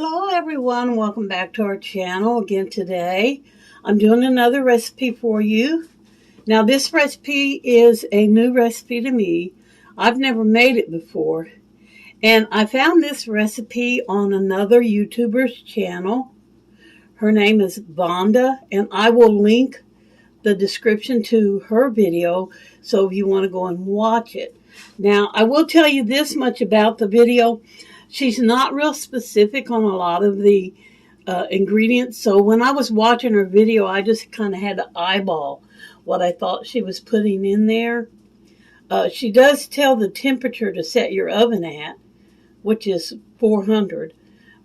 Hello everyone, welcome back to our channel again today. I'm doing another recipe for you. Now this recipe is a new recipe to me. I've never made it before. And I found this recipe on another YouTuber's channel. Her name is Vonda, and I will link the description to her video so if you want to go and watch it. Now I will tell you this much about the video. She's not real specific on a lot of the ingredients. So when I was watching her video, I just kind of had to eyeball what I thought she was putting in there. She does tell the temperature to set your oven at, which is 400,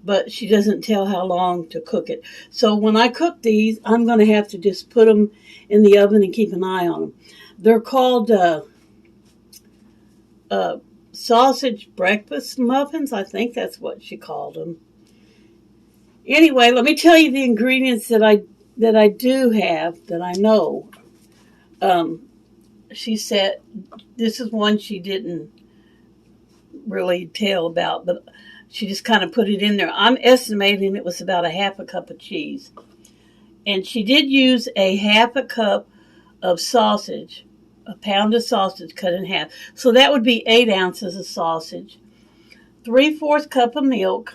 but she doesn't tell how long to cook it. So when I cook these, I'm going to have to just put them in the oven and keep an eye on them. They're called sausage breakfast muffins. I think that's what she called them. Anyway, let me tell you the ingredients that I do have that I know. She said this is one she didn't really tell about, but she just kind of put it in there. I'm estimating it was about a half a cup of cheese. And she did use a half a cup of sausage, a pound of sausage cut in half. So that would be 8 ounces of sausage, 3/4 cup of milk,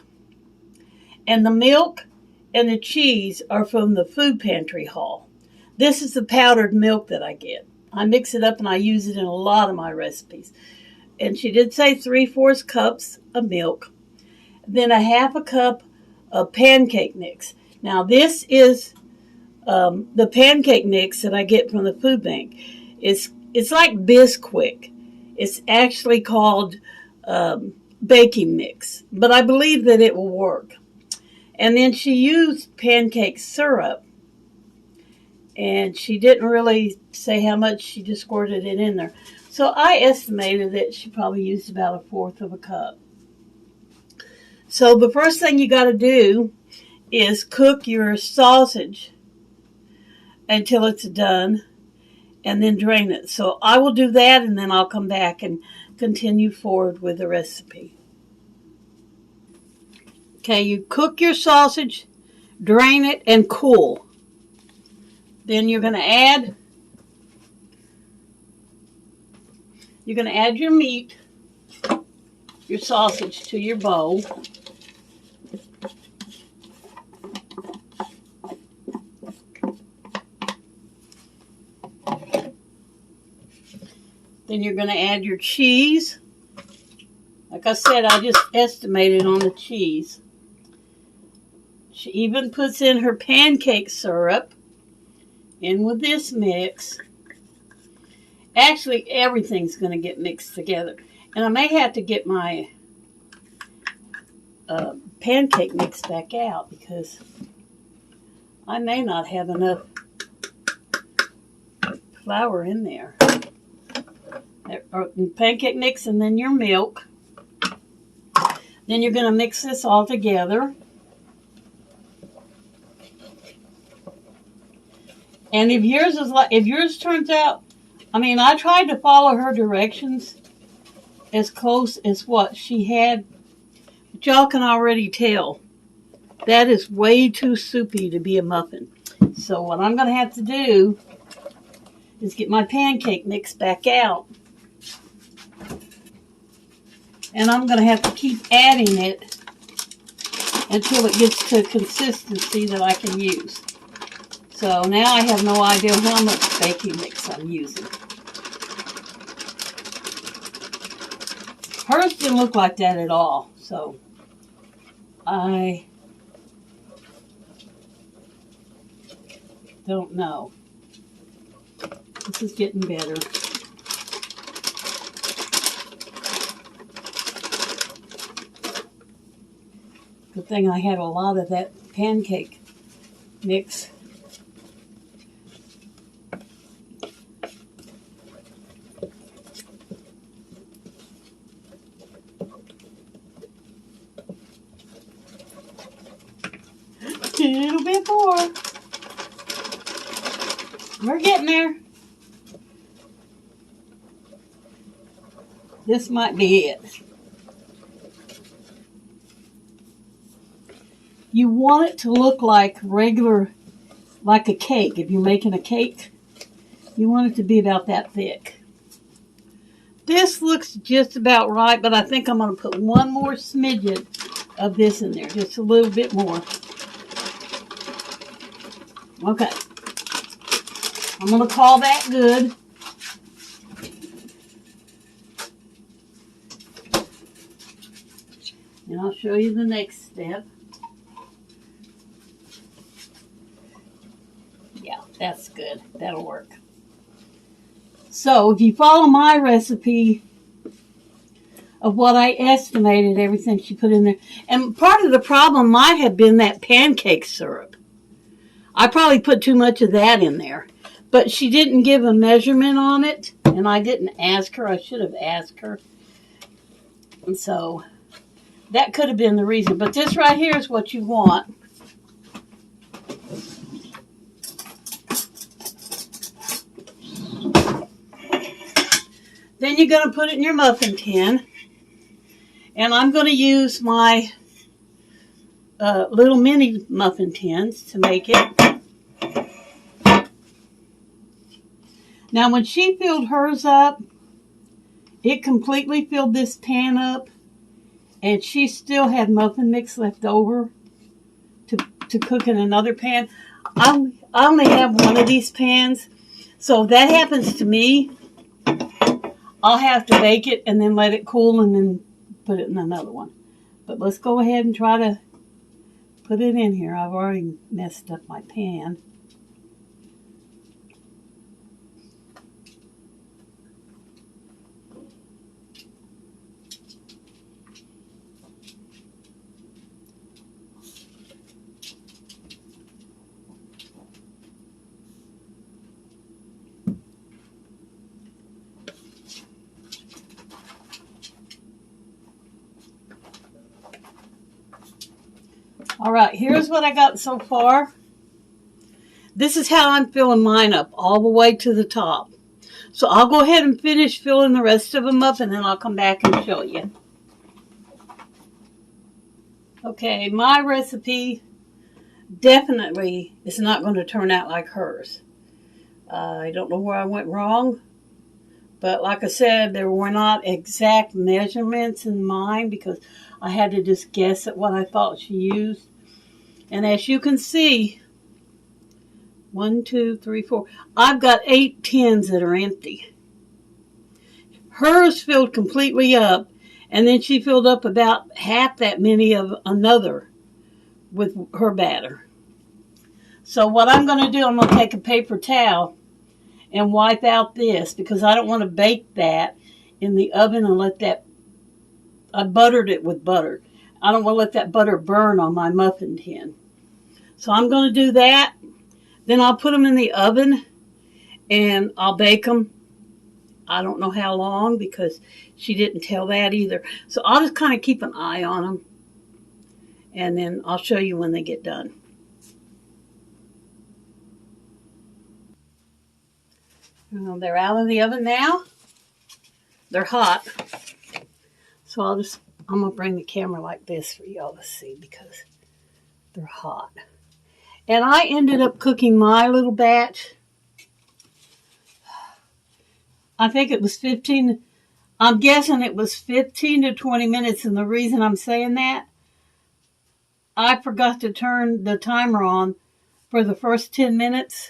and the milk and the cheese are from the food pantry haul. This is the powdered milk that I get. I mix it up and I use it in a lot of my recipes. And she did say 3/4 cups of milk, then a half a cup of pancake mix. Now this is the pancake mix that I get from the food bank. It's like Bisquick. It's actually called baking mix, but I believe that it will work. And then she used pancake syrup, and she didn't really say how much. She just squirted it in there. So I estimated that she probably used about 1/4 of a cup. So the first thing you got to do is cook your sausage until it's done, and then drain it. So I will do that, and then I'll come back and continue forward with the recipe. Okay, you cook your sausage, drain it, and cool. Then you're going to add your meat, your sausage to your bowl. Then you're going to add your cheese. Like I said, I just estimated on the cheese. She even puts in her pancake syrup in with this mix. Actually, everything's going to get mixed together. And I may have to get my pancake mix back out because I may not have enough flour in there. Pancake mix, and then your milk. Then you're going to mix this all together. And if yours turns out, I tried to follow her directions as close as what she had, but y'all can already tell that is way too soupy to be a muffin. So what I'm going to have to do is get my pancake mix back out. And I'm going to have to keep adding it until it gets to a consistency that I can use. So now I have no idea how much baking mix I'm using. Hers didn't look like that at all. So I don't know. This is getting better. Good thing I had a lot of that pancake mix. A little bit more. We're getting there. This might be it. You want it to look like regular, like a cake. If you're making a cake, you want it to be about that thick. This looks just about right, but I think I'm going to put one more smidgen of this in there, just a little bit more. Okay. I'm going to call that good. And I'll show you the next step. Yeah, that's good. That'll work. So if you follow my recipe of what I estimated, everything she put in there, and part of the problem might have been that pancake syrup. I probably put too much of that in there. But she didn't give a measurement on it, and I didn't ask her. I should have asked her. And so that could have been the reason. But this right here is what you want. Then you're going to put it in your muffin tin. And I'm going to use my little mini muffin tins to make it. Now, when she filled hers up, it completely filled this pan up. And she still had muffin mix left over to cook in another pan. I only have one of these pans. So if that happens to me, I'll have to bake it and then let it cool and then put it in another one. But let's go ahead and try to put it in here. I've already messed up my pan. All right, here's what I got so far. This is how I'm filling mine up, all the way to the top. So I'll go ahead and finish filling the rest of them up, and then I'll come back and show you. Okay, my recipe definitely is not going to turn out like hers. I don't know where I went wrong, but like I said, there were not exact measurements in mine because I had to just guess at what I thought she used. And as you can see, 1, 2, 3, 4, I've got 8 tins that are empty. Hers filled completely up, and then she filled up about half that many of another with her batter. So what I'm going to do, I'm going to take a paper towel and wipe out this because I don't want to bake that in the oven and let that, I buttered it with butter. I don't want to let that butter burn on my muffin tin. So I'm going to do that. Then I'll put them in the oven and I'll bake them. I don't know how long because she didn't tell that either. So I'll just kind of keep an eye on them. And then I'll show you when they get done. Well, they're out of the oven now. They're hot. So I'm going to bring the camera like this for y'all to see because they're hot. And I ended up cooking my little batch. I think it was 15, I'm guessing it was 15 to 20 minutes. And the reason I'm saying that, I forgot to turn the timer on for the first 10 minutes.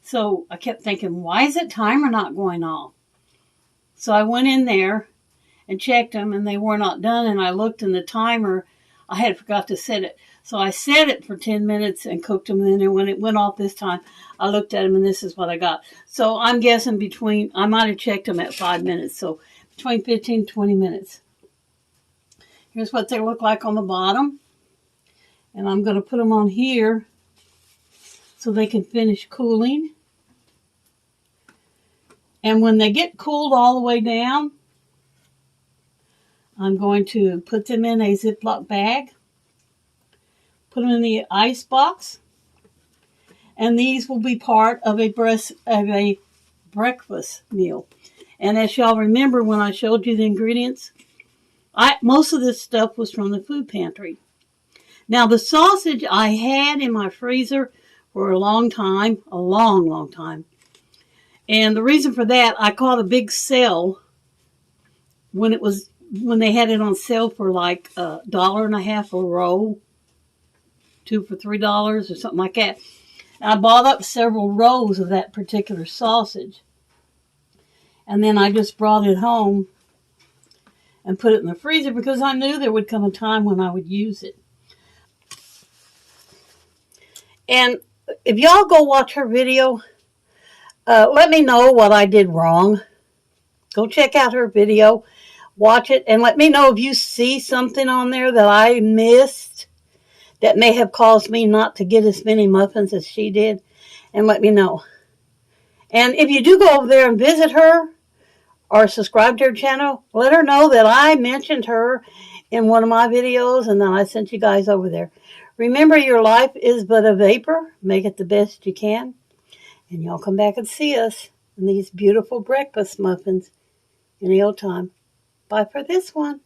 So I kept thinking, why is that timer not going off? So I went in there and checked them and they were not done. And I looked in the timer, I had forgot to set it. So I set it for 10 minutes and cooked them. And then when it went off this time, I looked at them and this is what I got. So I'm guessing I might have checked them at 5 minutes. So between 15 and 20 minutes. Here's what they look like on the bottom. And I'm going to put them on here so they can finish cooling. And when they get cooled all the way down, I'm going to put them in a Ziploc bag. Put them in the ice box. And these will be part of a breakfast meal. And as y'all remember when I showed you the ingredients, most of this stuff was from the food pantry. Now, the sausage I had in my freezer for a long time, a long, long time. And the reason for that, I caught a big sale when they had it on sale for like $1.50 a roll, 2 for $3 or something like that. And I bought up several rolls of that particular sausage. And then I just brought it home and put it in the freezer because I knew there would come a time when I would use it. And if y'all go watch her video, let me know what I did wrong. Go check out her video, watch it, and let me know if you see something on there that I missed that may have caused me not to get as many muffins as she did, and let me know. And if you do go over there and visit her or subscribe to her channel, let her know that I mentioned her in one of my videos and that I sent you guys over there. Remember, your life is but a vapor. Make it the best you can. And y'all come back and see us in these beautiful breakfast muffins any old time. Bye for this one.